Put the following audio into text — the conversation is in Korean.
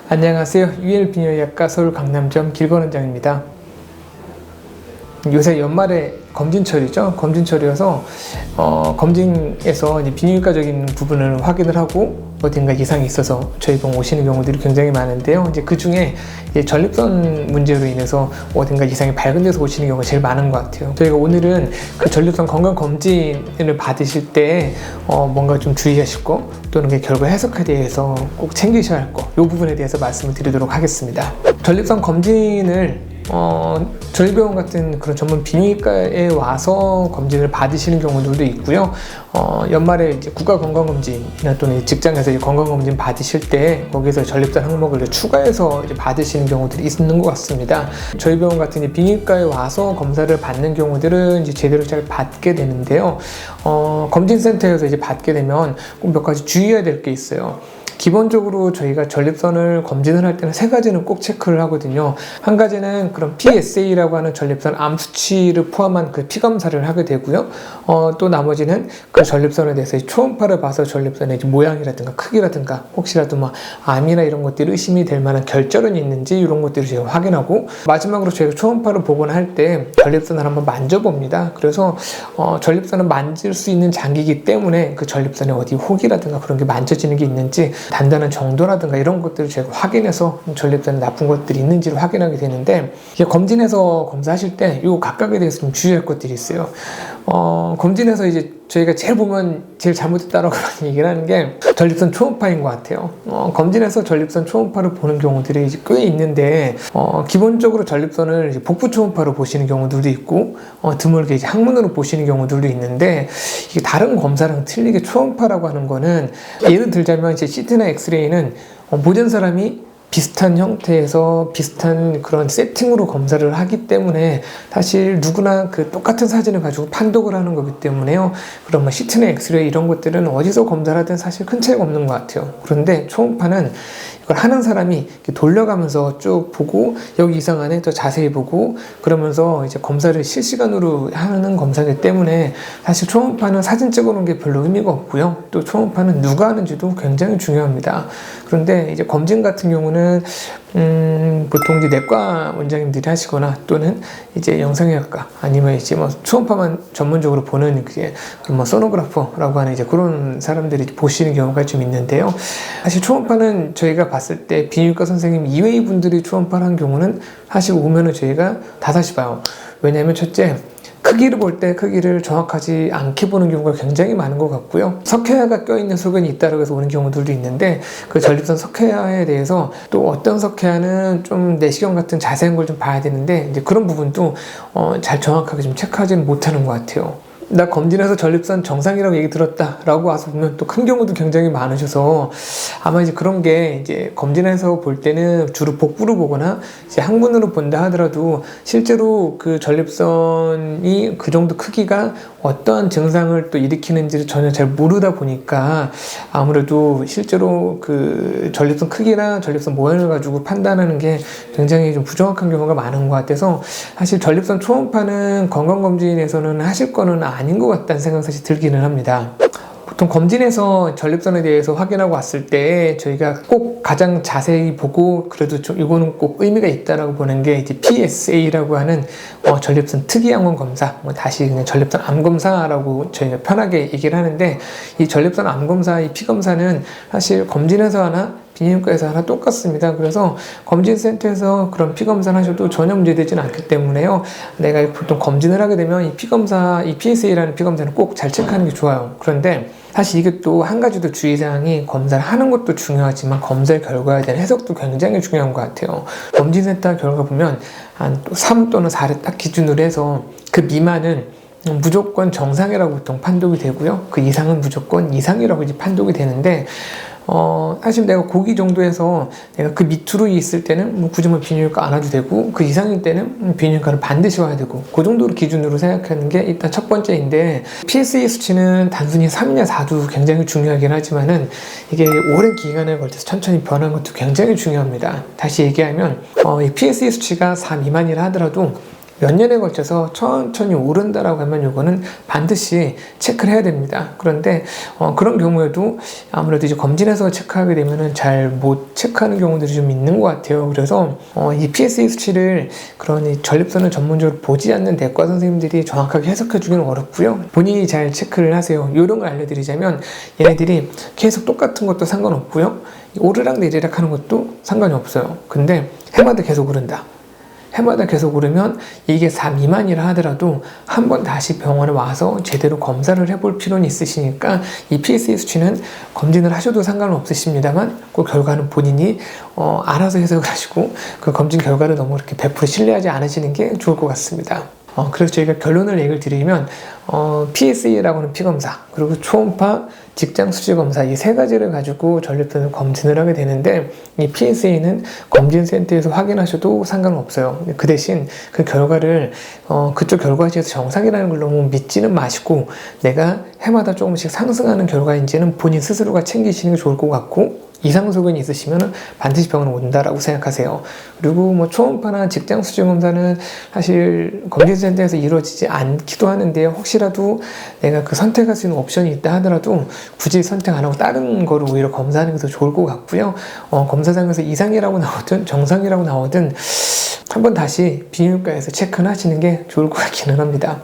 안녕하세요. UL비뇨기과 서울 강남점 길건원장입니다. 요새 연말에 검진철이죠. 검진철이어서 검진에서 이제 비뇨기과적인 부분을 확인을 하고 어딘가 이상이 있어서 저희 병 오시는 경우들이 굉장히 많은데요. 이제 그 중에 전립선 문제로 인해서 어딘가 이상이 발견돼서 오시는 경우가 제일 많은 것 같아요. 저희가 오늘은 그 전립선 건강 검진을 받으실 때 뭔가 좀 주의하실 거 또는 그 결과 해석에 대해서 꼭 챙기셔야 할 거, 이 부분에 대해서 말씀을 드리도록 하겠습니다. 전립선 검진을 저희 병원 같은 그런 전문 비뇨기과에 와서 검진을 받으시는 경우들도 있고요. 연말에 이제 국가건강검진이나 또는 직장에서 이제 건강검진 받으실 때 거기서 전립선 항목을 추가해서 이제 받으시는 경우들이 있는 것 같습니다. 저희 병원 같은 이제 비뇨기과에 와서 검사를 받는 경우들은 이제 제대로 잘 받게 되는데요. 검진센터에서 이제 받게 되면 꼭 몇 가지 주의해야 될 게 있어요. 기본적으로 저희가 전립선을 검진을 할 때는 세 가지는 꼭 체크를 하거든요. 한 가지는 그런 PSA라고 하는 전립선 암 수치를 포함한 그 피검사를 하게 되고요. 또 나머지는 그 전립선에 대해서 초음파를 봐서 전립선의 모양이라든가 크기라든가 혹시라도 뭐 암이나 이런 것들이 의심이 될 만한 결절은 있는지 이런 것들을 제가 확인하고, 마지막으로 저희가 초음파를 보거나 할 때 전립선을 한번 만져봅니다. 그래서 전립선을 만질 수 있는 장기이기 때문에 그 전립선에 어디 혹이라든가 그런 게 만져지는 게 있는지 단단한 정도라든가 이런 것들을 제가 확인해서 전립선에 나쁜 것들이 있는지를 확인하게 되는데, 검진해서 검사하실 때 이 각각에 대해서 좀 주의할 것들이 있어요. 검진에서 이제 저희가 제일 보면 제일 잘못했다라고 많이 얘기를 하는 게 전립선 초음파인 것 같아요. 검진에서 전립선 초음파를 보는 경우들이 이제 꽤 있는데, 기본적으로 전립선을 이제 복부 초음파로 보시는 경우들도 있고, 드물게 이제 항문으로 보시는 경우들도 있는데, 이게 다른 검사랑 틀리게 초음파라고 하는 거는, 예를 들자면 이제 CT나 엑스레이는 모든 사람이 비슷한 형태에서 비슷한 그런 세팅으로 검사를 하기 때문에 사실 누구나 그 똑같은 사진을 가지고 판독을 하는 거기 때문에요. 그럼 뭐 CT나 엑스레이 이런 것들은 어디서 검사를 하든 사실 큰 차이가 없는 것 같아요. 그런데 초음파는 이걸 하는 사람이 이렇게 돌려가면서 쭉 보고 여기 이상하네 더 자세히 보고 그러면서 이제 검사를 실시간으로 하는 검사이기 때문에 사실 초음파는 사진 찍어놓은 게 별로 의미가 없고요. 또 초음파는 누가 하는지도 굉장히 중요합니다. 그런데 이제 검진 같은 경우는 보통 이제 내과 원장님들이 하시거나 또는 이제 영상의학과 아니면 이제 뭐 초음파만 전문적으로 보는 그게 뭐 소노그래퍼라고 하는 이제 그런 사람들이 보시는 경우가 좀 있는데요. 사실 초음파는 저희가 봤을 때 비뇨기과 선생님 이외의 분들이 초음파를 한 경우는 사실 오면은 저희가 다시 봐요. 왜냐하면 첫째, 크기를 볼 때 크기를 정확하지 않게 보는 경우가 굉장히 많은 것 같고요. 석회화가 껴있는 소견이 있다고 해서 오는 경우들도 있는데, 그 전립선 석회화에 대해서 또 어떤 석회화는 좀 내시경 같은 자세한 걸 좀 봐야 되는데, 이제 그런 부분도 잘 정확하게 좀 체크하지는 못하는 것 같아요. 나 검진해서 전립선 정상이라고 얘기 들었다 라고 와서 보면 또 큰 경우도 굉장히 많으셔서 아마 이제 그런 게 이제 검진해서 볼 때는 주로 복부로 보거나 이제 항문으로 본다 하더라도 실제로 그 전립선이 그 정도 크기가 어떠한 증상을 또 일으키는지를 전혀 잘 모르다 보니까 아무래도 실제로 그 전립선 크기나 전립선 모양을 가지고 판단하는 게 굉장히 좀 부정확한 경우가 많은 것 같아서, 사실 전립선 초음파는 건강검진에서는 하실 거는 아닌 것 같다는 생각이 사실 들기는 합니다. 보통 검진에서 전립선에 대해서 확인하고 왔을 때 저희가 꼭 가장 자세히 보고 그래도 좀 이거는 꼭 의미가 있다라고 보는 게 이제 PSA라고 하는 전립선 특이항원 검사, 다시 그냥 전립선 암 검사라고 저희가 편하게 얘기를 하는데, 이 전립선 암 검사, 이 피검사는 사실 검진에서 하나 비뇨기과에서 하나 똑같습니다. 그래서 검진센터에서 그런 피검사를 하셔도 전혀 문제되지는 않기 때문에요. 내가 보통 검진을 하게 되면 이 피검사, 이 PSA라는 피검사는 꼭 잘 체크하는 게 좋아요. 그런데 사실 이게 또 한 가지 더 주의사항이, 검사를 하는 것도 중요하지만 검사 결과에 대한 해석도 굉장히 중요한 것 같아요. 검진센터 결과 보면 한 3 또는 4를 딱 기준으로 해서 그 미만은 무조건 정상이라고 보통 판독이 되고요. 그 이상은 무조건 이상이라고 이제 판독이 되는데, 사실 내가 고기 정도에서 내가 그 밑으로 있을 때는 뭐 굳이 비뇨기과 안 와도 되고, 그 이상일 때는 비뇨기과를 반드시 와야 되고, 그 정도로 기준으로 생각하는 게 일단 첫 번째인데, PSA 수치는 단순히 3냐 4도 굉장히 중요하긴 하지만은 이게 오랜 기간에 걸쳐서 천천히 변하는 것도 굉장히 중요합니다. 다시 얘기하면 이 PSA 수치가 4 미만이라 하더라도 몇 년에 걸쳐서 천천히 오른다라고 하면 이거는 반드시 체크를 해야 됩니다. 그런데 그런 경우에도 아무래도 이제 검진해서 체크하게 되면은 잘 못 체크하는 경우들이 좀 있는 것 같아요. 그래서 이 PSA 수치를 그런 이 전립선을 전문적으로 보지 않는 내과 선생님들이 정확하게 해석해 주기는 어렵고요. 본인이 잘 체크를 하세요. 이런 걸 알려드리자면 얘네들이 계속 똑같은 것도 상관없고요. 오르락 내리락 하는 것도 상관이 없어요. 근데 해마다 계속 오른다. 해마다 계속 오르면 이게 4 미만이라 하더라도 한번 다시 병원에 와서 제대로 검사를 해볼 필요는 있으시니까 이 PSA 수치는 검진을 하셔도 상관은 없으십니다만 그 결과는 본인이 알아서 해석을 하시고 그 검진 결과를 너무 이렇게 100% 신뢰하지 않으시는 게 좋을 것 같습니다. 그래서 저희가 결론을 얘기를 드리면 PSA라고 하는 피검사 그리고 초음파 직장 수치 검사 이 세 가지를 가지고 전립선을 검진을 하게 되는데 이 PSA는 검진센터에서 확인하셔도 상관없어요. 그 대신 그 결과를 그쪽 결과지에서 정상이라는 걸 너무 믿지는 마시고 내가 해마다 조금씩 상승하는 결과인지는 본인 스스로가 챙기시는 게 좋을 것 같고 이상 소견이 있으시면 반드시 병원에 온다라고 생각하세요. 그리고 뭐 초음파나 직장 수치 검사는 사실 검진센터에서 이루어지지 않기도 하는데 혹시라도 내가 그 선택할 수 있는 옵션이 있다 하더라도 굳이 선택 안 하고 다른 거를 오히려 검사하는 게 더 좋을 것 같고요. 검사장에서 이상이라고 나오든 정상이라고 나오든 한번 다시 비뇨기과에서 체크를 하시는 게 좋을 것 같기는 합니다.